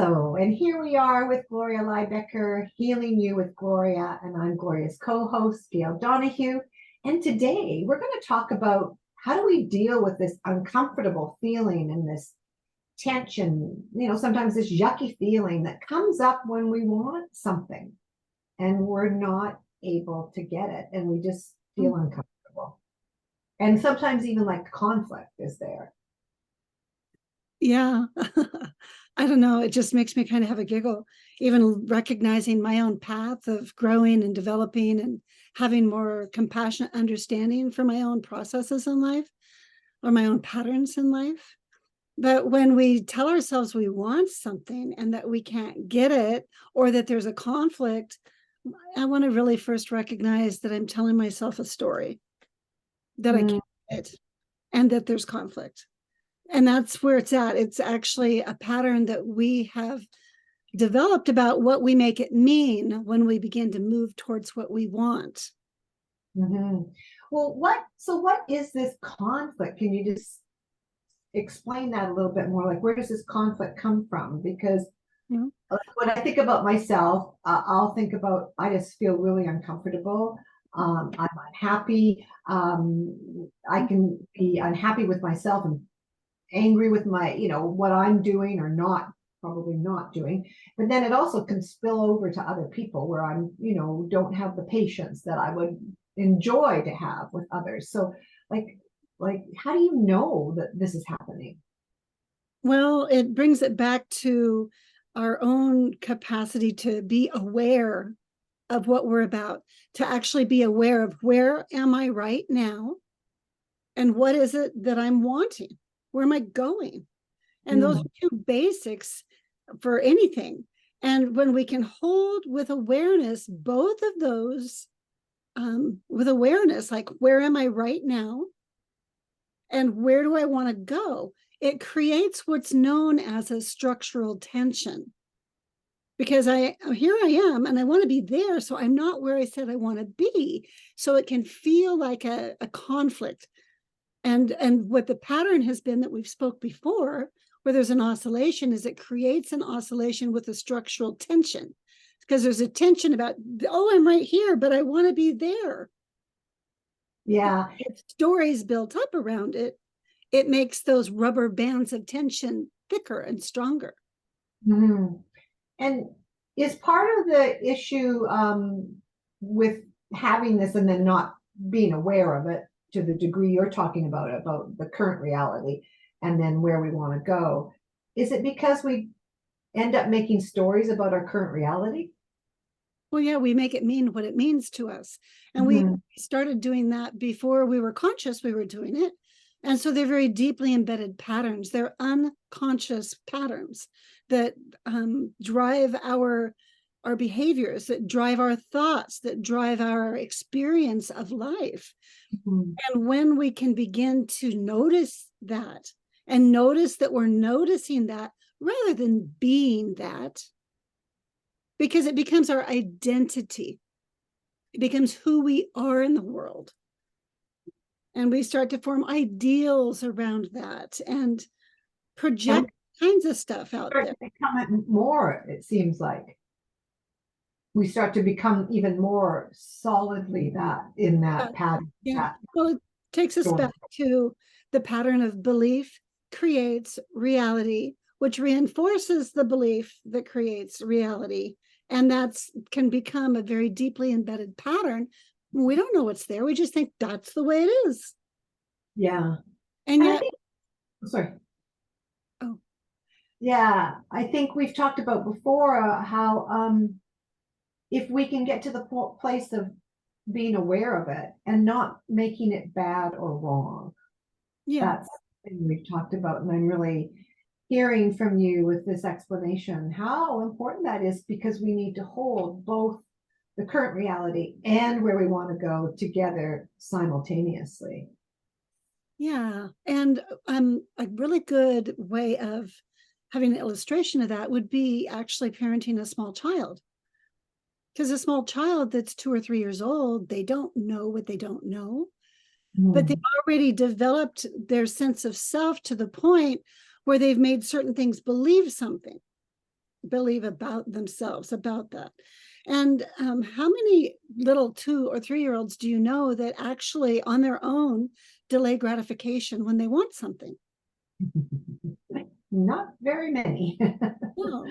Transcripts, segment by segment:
Hello, and here we are with Gloria Lybecker, Healing You with Gloria, and I'm Gloria's co-host, Gail Donohue. And today we're going to talk about how do we deal with this uncomfortable feeling and this tension, sometimes this yucky feeling that comes up when we want something and we're not able to get it and we just feel uncomfortable. And sometimes even like conflict is there. Yeah. I don't know. It just makes me kind of have a giggle, even recognizing my own path of growing and developing and having more compassionate understanding for my own processes in life or my own patterns in life. But when we tell ourselves we want something and that we can't get it, or that there's a conflict, I want to really first recognize that I'm telling myself a story, that I can't get it, and that there's conflict. And that's where it's at. It's actually a pattern that we have developed about what we make it mean when we begin to move towards what we want. Mm-hmm. Well, what is this conflict? Can you just explain that a little bit more? Like, where does this conflict come from? Because when I think about myself, I'll think about, I just feel really uncomfortable. I'm unhappy. I can be unhappy with myself and angry with my, what I'm doing or not, probably not doing. But then it also can spill over to other people where I'm, don't have the patience that I would enjoy to have with others. So like how do you know that this is happening? Well, it brings it back to our own capacity to be aware of what we're about, to actually be aware of where am I right now and what is it that I'm wanting? Where am I going? And those are two basics for anything. And when we can hold with awareness, both of those, with awareness, like where am I right now? And where do I want to go? It creates what's known as a structural tension. Because here I am and I want to be there. So I'm not where I said I want to be. So it can feel like a conflict. And what the pattern has been that we've spoke before, where there's an oscillation, is it creates an oscillation with a structural tension. Because there's a tension about, oh, I'm right here, but I want to be there. Yeah. If stories built up around it, it makes those rubber bands of tension thicker and stronger. Mm-hmm. And is part of the issue with having this and then not being aware of it to the degree you're talking about the current reality and then where we want to go, is it because we end up making stories about our current reality? Well, yeah, we make it mean what it means to us. And we started doing that before we were conscious we were doing it. And so they're very deeply embedded patterns. They're unconscious patterns that drive our behaviors, that drive our thoughts, that drive our experience of life. And when we can begin to notice that and notice that we're noticing that rather than being that, because it becomes our identity, it becomes who we are in the world. And we start to form ideals around that and project kinds of stuff out there. Become more, it seems like. We start to become even more solidly that in that pattern. Yeah. Well, it takes us back to the pattern of belief creates reality, which reinforces the belief that creates reality. And that's can become a very deeply embedded pattern. We don't know what's there. We just think that's the way it is. Yeah. And yet, sorry. Oh. Yeah, I think we've talked about before how if we can get to the place of being aware of it and not making it bad or wrong. Yeah. That's something we've talked about. And I'm really hearing from you with this explanation how important that is, because we need to hold both the current reality and where we want to go together simultaneously. Yeah. And a really good way of having an illustration of that would be actually parenting a small child. Because a small child that's 2 or 3 years old, they don't know what they don't know, but they've already developed their sense of self to the point where they've made certain things believe something. believe about themselves, about that. And how many little 2 or 3-year-olds do you know that actually on their own delay gratification when they want something? Not very many. No.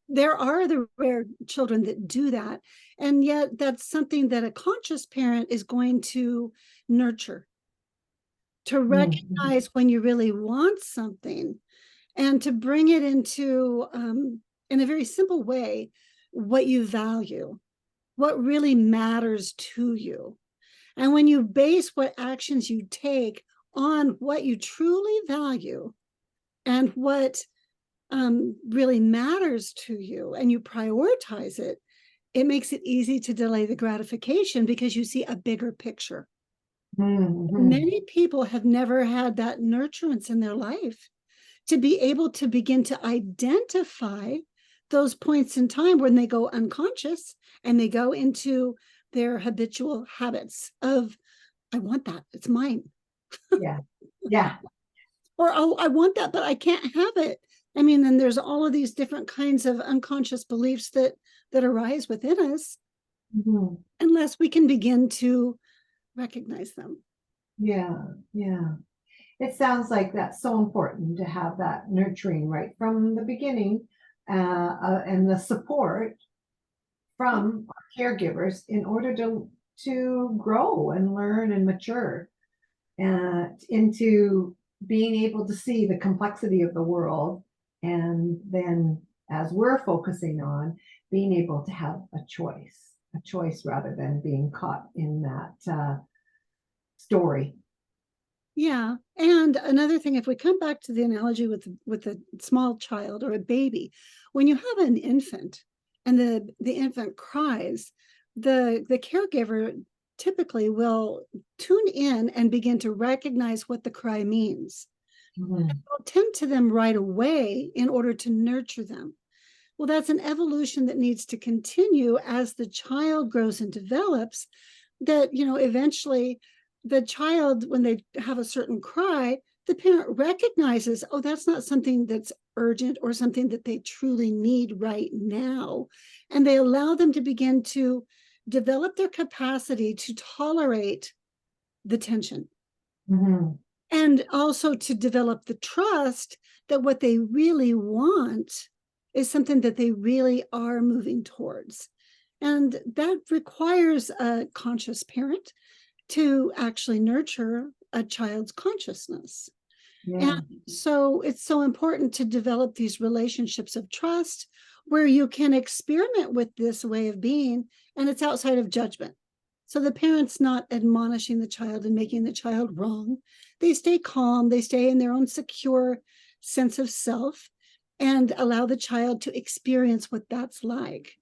There are the rare children that do that. And yet that's something that a conscious parent is going to nurture, to Mhm. recognize when you really want something and to bring it into, in a very simple way, what you value, what really matters to you. And when you base what actions you take on what you truly value and what really matters to you, and you prioritize it, it makes it easy to delay the gratification because you see a bigger picture. Mhm. Many people have never had that nurturance in their life to be able to begin to identify those points in time when they go unconscious and they go into their habitual habits of, I want that, it's mine. Yeah. Yeah. Or, oh, I want that, but I can't have it. I mean, then there's all of these different kinds of unconscious beliefs that arise within us Mhm. unless we can begin to recognize them. Yeah. Yeah. It sounds like that's so important to have that nurturing right from the beginning, and the support Yeah. from our caregivers in order to grow and learn and mature into being able to see the complexity of the world, and then as we're focusing on being able to have a choice rather than being caught in that story. Yeah. And another thing, if we come back to the analogy with a small child or a baby, when you have an infant and the infant cries, the caregiver typically will tune in and begin to recognize what the cry means. Mhm. They'll tend to them right away in order to nurture them. Well, that's an evolution that needs to continue as the child grows and develops, that, eventually the child, when they have a certain cry, the parent recognizes, oh, that's not something that's urgent or something that they truly need right now. And they allow them to begin to develop their capacity to tolerate the tension Mhm. and also to develop the trust that what they really want is something that they really are moving towards. And that requires a conscious parent to actually nurture a child's consciousness. And Yeah. so it's so important to develop these relationships of trust where you can experiment with this way of being and it's outside of judgment. So the parent's not admonishing the child and making the child wrong. They stay calm, they stay in their own secure sense of self and allow the child to experience what that's like.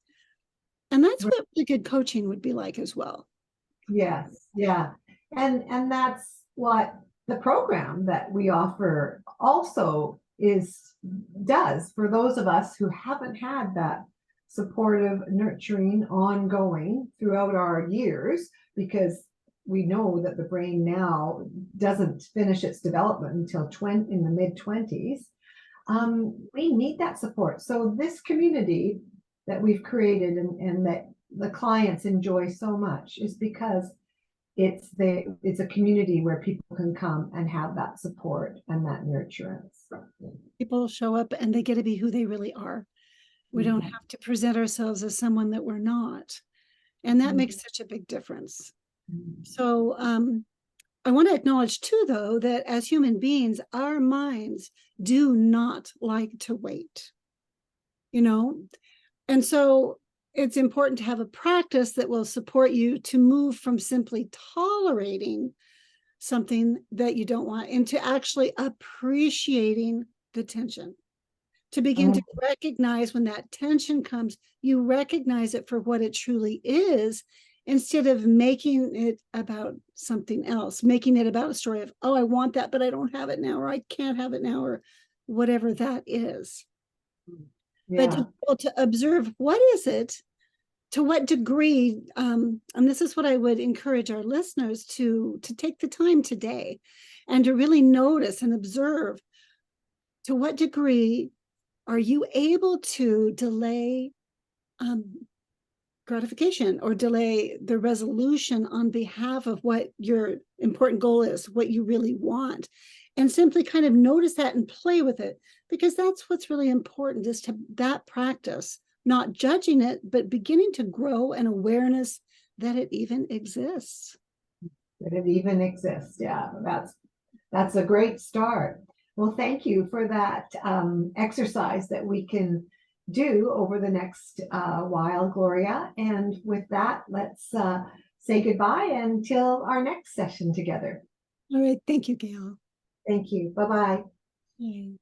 And that's what really good coaching would be like as well. Yes, yeah. And that's what the program that we offer also is does for those of us who haven't had that supportive, nurturing, ongoing throughout our years, because we know that the brain now doesn't finish its development until in the mid-20s. We need that support. So this community that we've created and that the clients enjoy so much is because it's a community where people can come and have that support and that nurturance. People show up and they get to be who they really are. We don't have to present ourselves as someone that we're not. And that makes such a big difference. So I want to acknowledge too, though, that as human beings, our minds do not like to wait, you know? And so it's important to have a practice that will support you to move from simply tolerating something that you don't want into actually appreciating the tension. To begin to recognize when that tension comes, you recognize it for what it truly is instead of making it about something else, making it about a story of, oh, I want that, but I don't have it now, or I can't have it now, or whatever that is. But to Yeah. be able to observe what is it, to what degree, and this is what I would encourage our listeners to take the time today and to really notice and observe to what degree are you able to delay gratification or delay the resolution on behalf of what your important goal is, what you really want? And simply kind of notice that and play with it, because that's what's really important, is to that practice, not judging it, but beginning to grow an awareness that it even exists. That it even exists. Yeah, that's a great start. Well, thank you for that exercise that we can do over the next while, Gloria. And with that, let's say goodbye until our next session together. All right. Thank you, Gail. Thank you. Bye-bye. Yay.